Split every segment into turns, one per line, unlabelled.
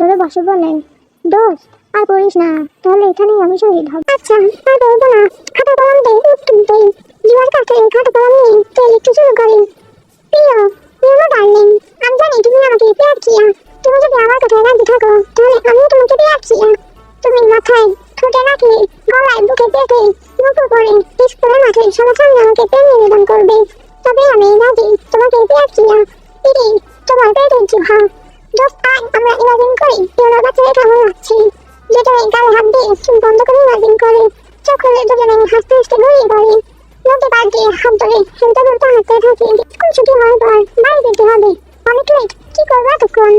ধরে বসে বলেন, দোস্ত আর করিস না, তাহলে এখানেই আমি শহীদ হব। আচ্ছা আর বলবো না, খাতা কলম দে, উত্তর দে। জীবন কাছে খাতা কলম নিয়ে তেল একটু শুরু করে। প্রিয় প্রিয় ডার্লিং, আমি জানি তুমি আমাকে প্যার কিয়া। তুমি যদি আমার কথায় রাজি থাকো তাহলে আমিও তোমাকে প্যার কিয়া। তুমি মাথায়, ঠোঁটে, নাকে, গলায়, বুকে, পেটে, মুখে পরে স্কুলের মাঠে সবার সামনে আমাকে প্রেম নিবেদন করবে। তবে আমি রাজি তোমাকে প্যার কিয়া। ইরে তোমার পেটের জিহ্বা। দোস্ত আয় আমরা ইমাজিন করি ইউনোর বাচ্চারা কেমন লাগছে। দুজনে গালে হাত দিয়ে চুপ বন্ধ করে ইমাজিন করে। চোখ হলে দুজনে হাসতে হাসতে ঘুরিয়ে পড়ে। নদী পার দিয়ে হাত ধরে হেলতে দুলতে হাঁটতে থাকে। স্কুল ছুটি হওয়ার পর বাড়ি যেতে হবে। অনেক লেট, কি করবো এতক্ষণ?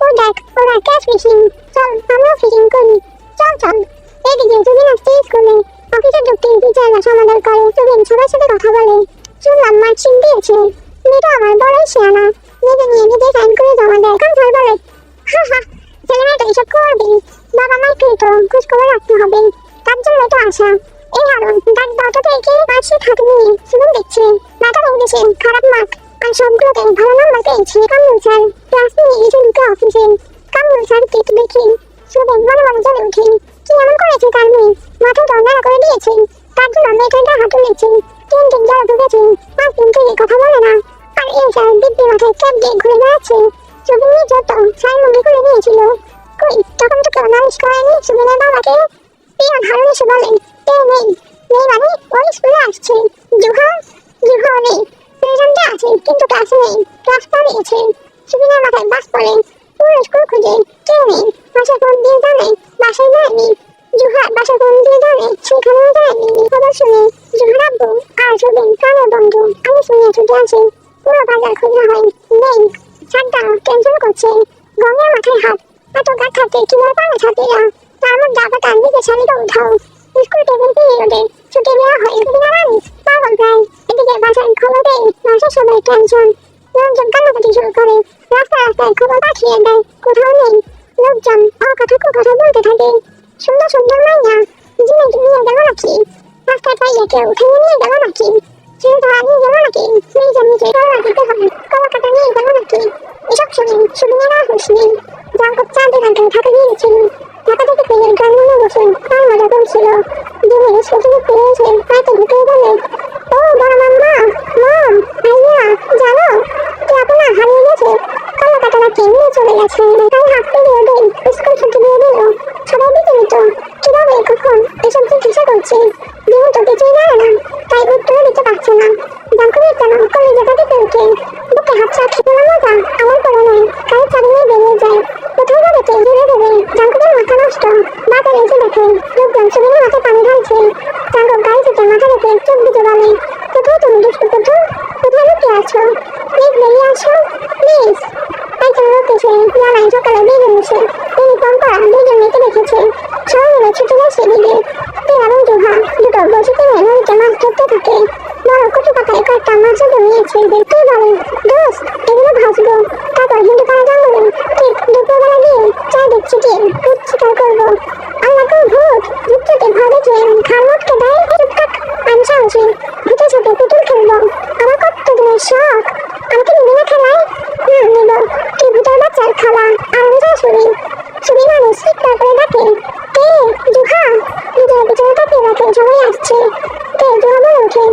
ও দেখ ওরা ক্যাশ ফিশিং। চল আমরাও ফিশিং করি। চল চল। এদিকে সুবিন আসছে স্কুলে। অফিসে ঢুকতে টিচাররা সমাদর করে, সুবিন সবার সাথে কথা বলে। শুনলাম মার্কশিট দিয়েছে। মেয়েটা আমার বড়ই শেয়ানা। নিজে নিয়ে নিজে সাইন করে জমা দেয়। এখন স্যার বলে, হা হা ছেলে মেয়েটা এসব করবে। বাবা মাকে তো খোঁজ খবর রাখতে হবে, তার জন্য তো আশা। এই হারুন ডাক দাওটা থেকে মার্কশিট হাতে নিয়ে সুবিন দেখছে। মেয়েটার ইংলিশে খারাপ মার্ক আর সবগুলোতে ভালো নাম্বার পেয়েছে। কামরুল স্যার ক্লাস নিয়ে এসে ঢুকে অফিসে। কামরুল স্যারকে দেখে সুবিন মনে মনে জ্বলে ওঠে। কি এমন করেছে তার মেয়ে? মাথাটা নাড়া করে দিয়েছে। তার জন্য মেয়েটার গায়ে হাত তুলেছে। তিন দিন জ্বরে ঢুকেছে, 5 দিন থেকে কথা বলে না। আর এই স্যার দিব্যি মাথায় ক্যাপ দিয়ে ঘুরে বেড়াচ্ছে। সুবিন নিজেও তো স্যার মুখে করে নিয়েছিল। কই তখন তো কেউ নালিশ করেনি সুবিনের বাবাকে। পিয়ন হারুন এসে বলেন, নেই নেই মানে ওই স্কুলে আসছে। জুহাও নেই, প্রেজেন্টে আছে কিন্তু ক্লাসে নেই, ক্লাস পালিয়েছে। সুবিনের মাথায় বাস পড়ে। পুরো স্কুল খুঁজে কেউ নেই। বাসায় ফোন দিয়ে জানে বাসায় যায়নি। জুহা বাসায় ফোন দিয়ে জানে সেখানেও যায়নি। খবর শুনে জুহার আব্বু আর সুবিন কানে বন্ধ। আমি শুনে ছুটে আসি। পুরো বাজার খোঁজা হয়, নেই। ছাদটা টেনশন করছে। গঙ্গের মাথায় হাত, এত গাছ থাকতে কিভাবে পারে ছাত্রীরা? তার মধ্যে আবার তার দিকে শাড়িটা উঠাও। স্কুল টেবিল পিরিয়ডে ছুটি দেওয়া হয় সুবিনা রানিস পাগল প্রায়। এদিকে বাসায় খবর পেয়ে বাসার সবাই টেনশন। লোকজন কান্নাকাটি শুরু করে। রাস্তায় রাস্তায় খবর পাঠিয়ে দেয়, কোথাও নেই। লোকজন কথা বলতে থাকে। সুন্দর সুন্দর মাইয়া জিনে নিয়ে গেল নাকি? রাস্তায় পাইয়ে কেউ উঠে নিয়ে গেল নাকি? ছেলে ধরা নিয়ে গেল নাকি? নিজে কলা দিতে হবে, কলা কাটা নিয়ে গেল নাকি? এসব শুনে সুবিনের আর হুঁশ নেই। জাঙ্কুক 4 দিন আগে ঢাকা গিয়েছিল। ঢাকা থেকে ফিরে গাড়িতে বসে তার মজা করছিল। দিনে স্কুল থেকে ফিরে এসে বাড়িতে ঢুকে বলে, ও বড় মাম্মা, মম, আইয়া জানো কি আপনা হারিয়ে গেছে। কলা কাটারা নিয়ে চলে গেছে। তাই হাত পেরিয়ে দেয়, স্কুল ছুটি দিয়ে দিল। সবাই বিচলিত, কিভাবে কখন এসব জিজ্ঞাসা করছে। দিন তো কিছুই জানে না, তাই উত্তর দিতে পারছে না। জাঙ্কুকের যেন কলেজে কেঁপে ওঠে। বুকে হাত চাপড়ে বলা মজা আমার করে নেয়। গাড়ি চালিয়ে বেরিয়ে যায়। কোথায় যাবে ধীরে ধীরে। জাঙ্কুকের মাথা নষ্ট। বাজারে এসে দেখে লোকজন সুবিনের মাথায় পানি ঢালছে। জাঙ্কুক গাড়ি থেকে মাথা রেখে চোখ দিতে বলে, কোথায় তুমি দুষ্টু পুত্র? কোথায় লুকিয়ে আছো? প্লিজ বেরিয়ে আসো, প্লিজ। একজন লোক এসে জানায় সকালে বেরিয়ে এসে ইউনিফর্ম পরা 2জন মেয়েকে দেখেছে। সবাই মিলে ছুটে যায় সেদিকে। পিয়া এবং জুহা দুটো বসে কিনে নদীতে মাছ ধরতে থাকে। বড় কচু পাতায় কয়েকটা মাছও জমিয়েছে। দেখতে বলে, দোস্ত এগুলো ভাসবো, তারপর হিন্দুপাড়া জঙ্গলে ঠিক দুপুরবেলা গিয়ে চারদিক ছিটিয়ে ভূত শিকার করবো। আল্লাহ কেউ ভূতকে ভয় দেখিয়ে ঘাড় মোটকে দেয়। চুপকাক, আমি সাহসী। ভূতের সাথে পুতুল খেলবো, আমার কত দিনের শখ। আমাকে নিবি না খেলায়? নিব। তুই ভূতের বাচ্চার খালা আর আমি শাশুড়ি। সুবি মানুষ চিৎকার করে ডাকে, কে? জুহা। নিজের পিছনে তাকিয়ে দেখে সবাই আসছে। কে? জুহা বলে ওঠে,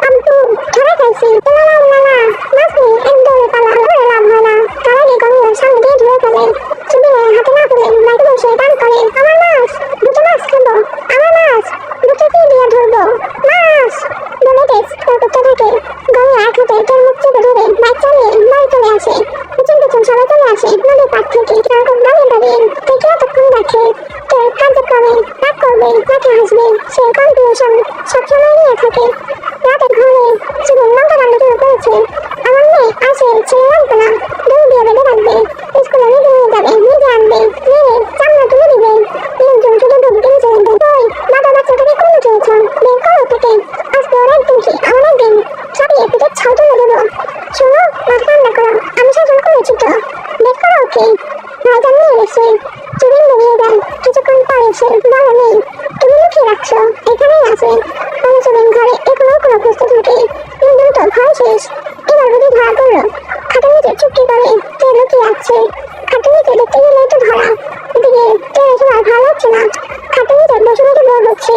আব্বু ধরে খাইছি। লালা মাছ নিয়ে এক দৌড়ে পালা, ধরে লাভ হয় না। তার আগে গঙ্গার সামনে দিয়ে ধরে ফেলে। সুবিনের হাতে না পেলে বাইকে বসে টান করে, আমার মাছ, দুটো মাছ খাবো, আমার মাছ, দুটো কি দিয়ে ধরবো, মাছ বলে চিৎকার করতে থাকে। গঙ্গা এক হাতে তোর মুখ চেপে ধরে বাইক চালিয়ে বাড়ি চলে আসে। পিছন সবাই চলে আসে নদীর পাড় থেকে। জাঙ্কুক দাঁড়িয়ে থেকে এতক্ষণ দেখে। কেউ কার্যক্রমে রাগ করবে, নাকি হাসবে, সে কনফিউশন সবসময় নিয়ে থাকে। রাতের ঘরে সুবিন লঙ্কা কাণ্ড শুরু করেছে। আমার মেয়ে আসে, ছেলে রাখবে না, দৌড় দিয়ে বেঁধে রাখবে, স্কুলে নিজে নিয়ে যাবে, নিজে আনবে, মেরে চামড়া তুলে দিবে। লোকজন শুধু ঢুকতে চলবে। ওই বাবা বাচ্চাটাকে কোন খেয়েছ, বের করো থেকে। আজকে ওর একদিন কি আমার একদিন, চাপিয়ে পিঠে ছাউ তুলে দেবো। শোনো, মাথা ঠান্ডা করো, আমি শাসন করেছি তো, বের করো ওকে। ভাইজান নিয়ে গেছে। সুবিন বেরিয়ে যায়। কিছুক্ষণ পরে সে বড় নেই, তুমি লুকিয়ে রাখছো, এখানেই আছে। আমি সুবিন ঘরে এখনো খুঁজতে থাকি, কিন্তু তো ভয় শেষ। এবার বুঝি ধরা পড়লো। খাটের নিচে চুপটি করে কে লুকিয়ে আছে। খাটের নিচে দেখতে গেলে তো ধরা। এদিকে টের আর ভালো হচ্ছে না, খাটের নিচে বসে বসে বোর হচ্ছে,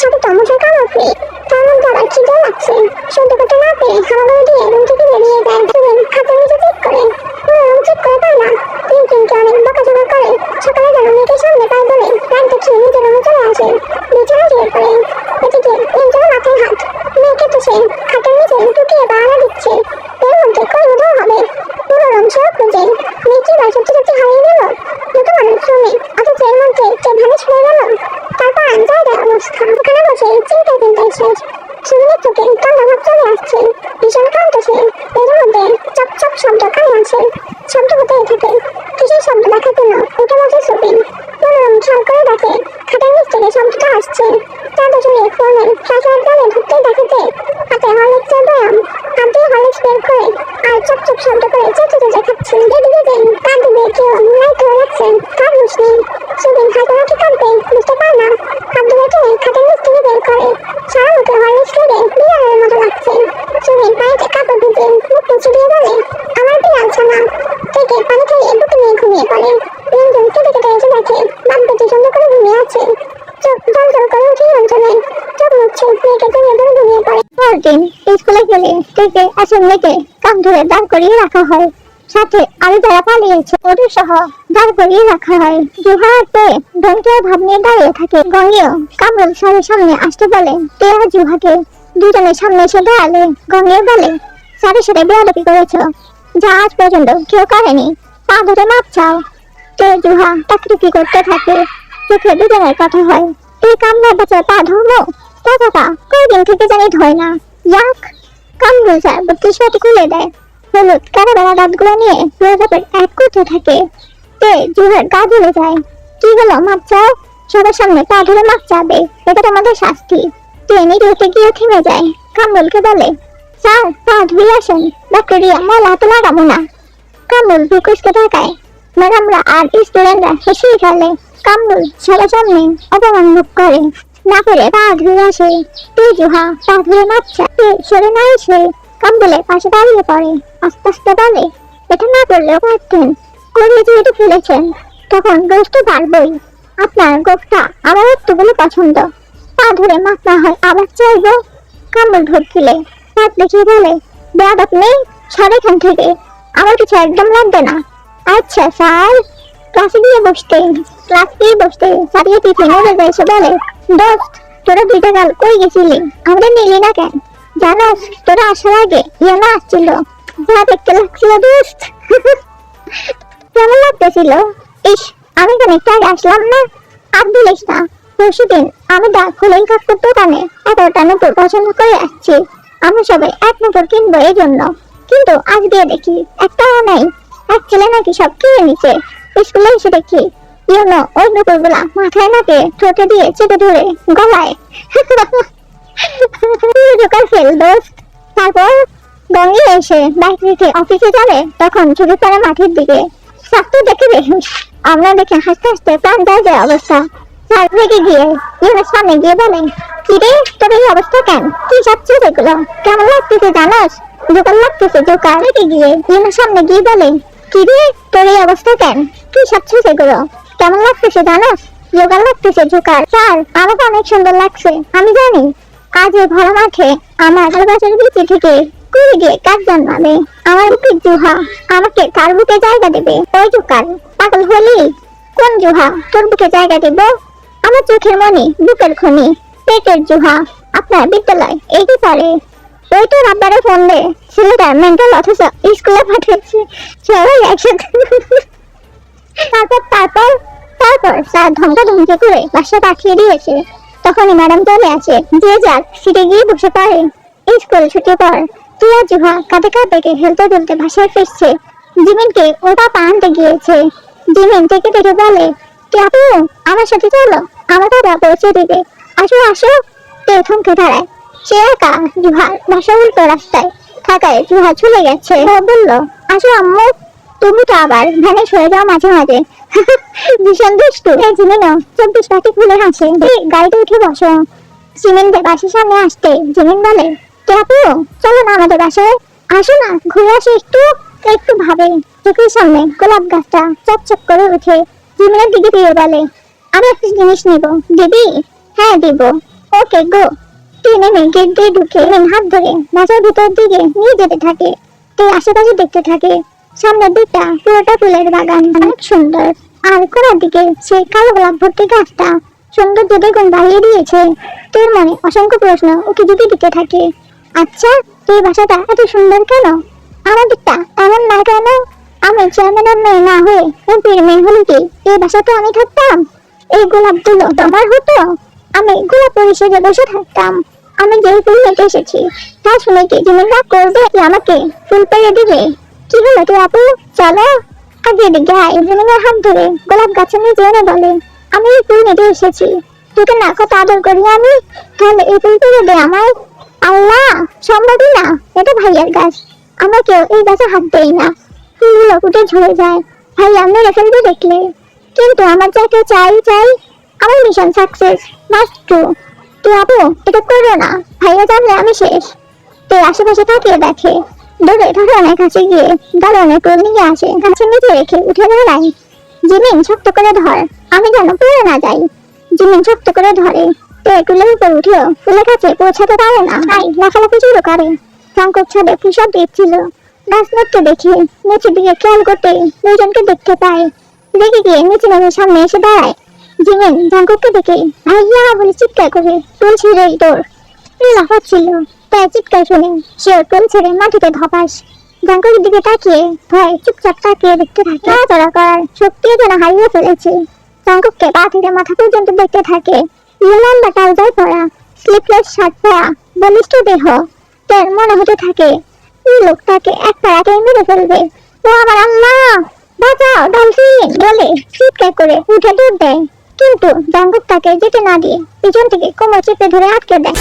সাথে টমসের কামড় পেয়ে তার মধ্যে আবার খিদে লাগছে। সহ্য করতে না পেরে হামাগুড়ি দিয়ে রুম থেকে বেরিয়ে যায়। খাটের নিচে চেক করে রুম চেক করে পায় না। টিনকে অনেক বকাঝকা করে। সকালে যেন মেয়েকে সামনে পায় ধরে রাত দেখিয়ে নিজের রুমে চলে আসে, বিছানা শুয়ে পড়ে। এদিকে নিজের মাথায় হাত, মেয়েকে তো সে খাটের নিচে ঢুকিয়ে বাড়া দিচ্ছে। এর মধ্যে কই উধাও হবে, পুরো রুম সেও খুঁজে। মেয়ে কি বার সত্যি সত্যি হারিয়ে গেল, দুটো মানুষ রুমে, অথচ এর মধ্যে যে ভানিশ হয়ে গেল। তারপর জায়গায় অবস্থা, ওখানে বসে চিন্তায় চিন্তায় শেষ। সুবিনের চোখে কান্না ভাব চলে আসছে, ভীষণ ক্লান্ত সে। এর মধ্যে চপ চপ শব্দ কানে আসে, শব্দ হতেই থাকে। কিসের শব্দ দেখার জন্য উঠে বসে সুবিন। মনোরম খেয়াল করে দেখে খাটের নিচ থেকে শব্দটা আসছে। তার দুজনে ফোনের ফ্ল্যাশলাইট জ্বালে ঢুকতেই দেখে যে হাতে হরলিক্সের বয়াম, হাত দিয়ে হরলিক্স বের করে আর চপ চপ শব্দ করে চেঁচে চেঁচে খাচ্ছে। এদিকে যে কাঁদ দিয়ে কেউ লাইট ধরে রাখছে, কার হুঁশ নেই। সুবিন হাতে কাঁদবে বুঝতে পারে না, হাত দিয়ে টেনে খাটের নিচ থেকে বের করে। সারা মুখে হরলিক্স লেগে বিড়ালের মতো লাগছে। সুবিন পানিতে কাপড় ভিজে মুখ মুছে দিয়ে বলে, আমার বিড়াল ছানা। থেকে পানি খেয়ে বুকে নিয়ে ঘুমিয়ে পড়ে। রঞ্জন কেটে কেটে এসে দেখে বাবুটি সুন্দর করে ঘুমিয়ে আছে, চোখ জল জল করে উঠে রঞ্জনের চোখ মুছছে, মেয়েকে জড়িয়ে ধরে ঘুমিয়ে পড়ে। পরদিন স্কুলে গেলে থেকে আসে মেয়েকে কান ধরে দাঁড় করিয়ে রাখা হয়, সাথে আরো যারা পালিয়েছে ওদের সহ দাঁড় করিয়ে রাখা হয়। জুহার পেয়ে ধনকের ভাব নিয়ে দাঁড়িয়ে থাকে। গঙ্গেও কামরুল স্যারের সামনে আসতে বলে টেয়া জুহাকে। দুজনের সামনে এসে দাঁড়ালে গঙ্গে বলে, স্যারের সাথে বেয়াদবি করেছ, যা আজ পর্যন্ত কেউ করেনি, পা ধরে মাপ চাও। টেয়া জুহা টাকটুকি করতে থাকে, চোখে দুজনের কথা হয়। এই কামড়া বাচ্চার পা ধরবো, টাকাটা কয়দিন থেকে জানি ধয় না। ইয়াক! কামরুল স্যার বত্রিশটি খুলে দেয়, হলুদ কারাবেলা দাঁতগুলো নিয়ে প্রজাপের এক করতে থাকে। তে জুহার গা জ্বলে যায়। কি হলো, মাপ চাও? সবার সামনে পা ধরে মাপ চাবে, এটা তোমাদের শাস্তি। তে নিরুতে গিয়ে থেমে যায়। কামরুলকে বলে, স্যার পা ধুয়ে আসেন, ব্যাকটেরিয়া ময়লা হাতে লাগাবো না। কামরুল বুকুসকে তাকায়। ম্যাডামরা আর স্টুডেন্টরা হেসেই ফেলে। কামরুল সবার সামনে অপমান মুখ করে, না পেরে পা ধুয়ে আসে। তে জুহা পা ধরে মাপ চায়, সরে না এসে কামরুলের পাশে দাঁড়িয়ে পড়ে। আস্তে আস্তে বলে, এটা না করলেও পারতেন, করে যেহেতু ফেলেছেন তখন গোফ তো পারবই। আপনার গোফটা আমার একটুগুলো পছন্দ, পা ধরে মাপ না হয় আবার চাইবো। কামরুল ঢোক গিলে হাত দেখিয়ে বলে, বেয়াদ আপনি, সর এখান থেকে, আমার কিছু একদম লাগবে না। আচ্ছা স্যার। ক্লাসে গিয়ে বসতে সারিয়ে টিফিন ওদের এসে বলে, দোস্ত তোরা দুইটা গাল কই গেছিলি, আমাদের নিলি না কেন? জানোস তোরা আসার আগে ইয়ানা আসছিল, যা দেখতে লাগছিল দোস্ত। কেমন লাগতেছিল? ইস, আমি খানিকটা আগে আসলাম না। আর বলিস না, পরশুদিন আমি ফুলের কাপড় দোকানে 11টা নতুন পছন্দ করে আসছি। আমরা সবাই এক নতুন কিনবো এই জন্য, কিন্তু আজ গিয়ে দেখি একটাও নাই। এক ছেলে নাকি সব কিনে নিচ্ছে। স্কুলে এসে দেখি ইউনো ওই নতুনগুলা মাথায় নাকে ঠোঁটে দিয়ে চেপে ধরে গলায়। ফেল দোস্ত। তারপর গঙ্গে এসে বাইক রেখে অফিসে যাবে, তখন ছুটি পড়ে মাঠের দিকে। স্বাস্থ্য দেখে আমরা দেখে হাসতে হাসতে প্রাণ যায় অবস্থা। স্যার রেগে গিয়ে ইউনের সামনে গিয়ে বলেন, কি রে তোর এই অবস্থা কেন? কি সবচেয়ে এগুলো কেমন লাগতেছে জানোস? জোকার লাগতেছে জোকার। রেগে গিয়ে ইউনের সামনে গিয়ে বলেন, কি রে তোর এই অবস্থা কেন? কি সবচেয়ে এগুলো কেমন লাগতেছে জানোস? জোকার লাগতেছে জোকার। স্যার আমাকে অনেক সুন্দর লাগছে, আমি জানি আজ এই ভরা মাঠে আমার ভালোবাসার বিচি থেকে কুড়ি গিয়ে কাজ জন্মাবে। আমার বুকের জুহা আমাকে কার বুকে জায়গা দেবে? ওই জোকার, পাগল হলি? কোন জুহা তোর বুকে জায়গা দেব? আমার চোখের মনি, বুকের খনি, পেটের জুহা। আপনার বিদ্যালয় এই পারে। ওই তো রাব্বারে ফোন দে, ছেলেটা মেন্টাল অথচ স্কুলে পাঠিয়েছে সবাই একসাথে। তারপর স্যার ধমকা ধমকি করে বাসা পাঠিয়ে দিয়েছে। তখনই ম্যাডাম চলে আসে, যে যার সিটে গিয়ে বসে পড়ে। স্কুল ছুটি পর টিয়া জুহা কাঁদে কাঁদে হেলতে দুলতে বাসায় ফিরছে। জিমিনকে ওটা আনতে গিয়েছে। জিমিন থেকে থেকে বলে, আপু আমার সাথে চলো, আমার দাদা পৌঁছে দিবে, আসো আসো। তে থমকে দাঁড়ায়। সে একা জুহার বাসা উল্টো রাস্তায় থাকায় জুহা চলে গেছে। ও বলল, আসো আম্মু, তুমি তো আবার ভ্যানিশ হয়ে যাও মাঝে মাঝে। ভীষণ দুষ্টু। জিমিনও 24 পাটি খুলে হাসে। গাড়িতে উঠে বসো। জিমিনকে বাসার সামনে আসতে জিমিন বলে, আপু চলো না আমাদের বাসায়, আসো না ঘুরে আসো, একটু ভাবে। চোখের সামনে গোলাপ গাছটা চকচক করে উঠে জিমিনের দিকে দিয়ে বলে, আমি একটা জিনিস নিব, দিবি? হ্যাঁ দিব। ওকে গো। তুই নেমে গেট দিয়ে ঢুকে হাত ধরে বাসার ভিতর দিকে নিয়ে যেতে থাকে। তুই আশেপাশে দেখতে থাকে। সামনের দিকটা পুরোটা ফুলের বাগান, অনেক সুন্দর। আর কোনার দিকে সে কালো গোলাপ ভর্তি গাছটা সৌন্দর্য দ্বিগুণ বাড়িয়ে দিয়েছে। তোর মনে অসংখ্য প্রশ্ন ওকে যদি দিতে থাকে। আচ্ছা, এই বাসাটা এত সুন্দর কেন? আমাদেরটা এমন না কেন? আমি চেয়ারম্যানের মেয়ে না হয়ে এমপির মেয়ে হলে কি এই বাসাতে আমি থাকতাম? এই গোলাপগুলো তোমার হতো? আমি গোলাপ পরিষেবে বসে থাকতাম। আমি যে ফুল নিতে এসেছি তা শুনে কি জিমিনরা করবে কি আমাকে ফুল পেয়ে দিবে? কি হলো তুই আপু? চলো আগে দিকে আয়। জিমিনের হাত ধরে গোলাপ গাছের নিচে এনে বলে, আমি এই ফুল নিতে এসেছি। তোকে না কত আদর করি আমি, তাহলে এই ফুল পেয়ে দে আমায়। আল্লাহ, সম্ভবই না, এটা ভাইয়ার গাছ। আমরা কেউ এই গাছে হাত দেই না। ফুলগুলো ফুটে ঝরে যায়, ভাইয়া মেরে ফেলবে দেখলে। কিন্তু আমার যাকে চাই চাই, আমার মিশন সাকসেস, মাস্ট ট্রু। তুই আপু এটা করো না, ভাইয়া জানলে আমি শেষ। তুই আশেপাশে তাকিয়ে দেখে, দূরে ধারণের কাছে গিয়ে দারোয়ানের কোল নিয়ে আসে, গাছের নিচে রেখে উঠে দাঁড়ায়। জিমিন শক্ত করে ধর, আমি যেন পড়ে না যাই। জিমিন শক্ত করে ধরে। টুলের উপর উঠেও ফুলের কাছে পৌঁছাতে পারে না, তাই লাফালাফি শুরু করে। সংকট ছাদে প্রসাদ দিচ্ছিল। গাছ নড়তে দেখে নিচের দিকে খেয়াল করতে দুজনকে দেখতে পায়। রেগে গিয়ে নিচে নেমে সামনে এসে দাঁড়ায়। জিমিন জাঙ্কুককে দেখে ভাইয়া বলে চিৎকার করে টুল ছিঁড়ে দৌড়। লাফাচ্ছিল, তাই চিৎকার শুনে সে টুল ছেড়ে মাটিতে ধপাস। জাঙ্কুকের দিকে তাকিয়ে ভয় চুপচাপ তাকিয়ে দেখতে থাকে। নড়াচড়া করার শক্তিও যেন হারিয়ে ফেলেছে। জাঙ্কুককে পা থেকে মাথা পর্যন্ত দেখতে থাকে। লম্বা ট্রাউজার পরা, স্লিপলেস শার্ট পরা, বলিষ্ঠ দেহ। তার মনে হতে থাকে এই লোকটাকে এক পাড়াতেই মেরে ফেলবে। ও আমার আল্লাহ, বাঁচাও ডলফিন বলে চিৎকার করে উঠে দৌড় দেয়। কিন্তু জাঙ্কুক তাকে যেতে না দিয়ে পিছন থেকে কোমর চেপে ধরে আটকে দেয়।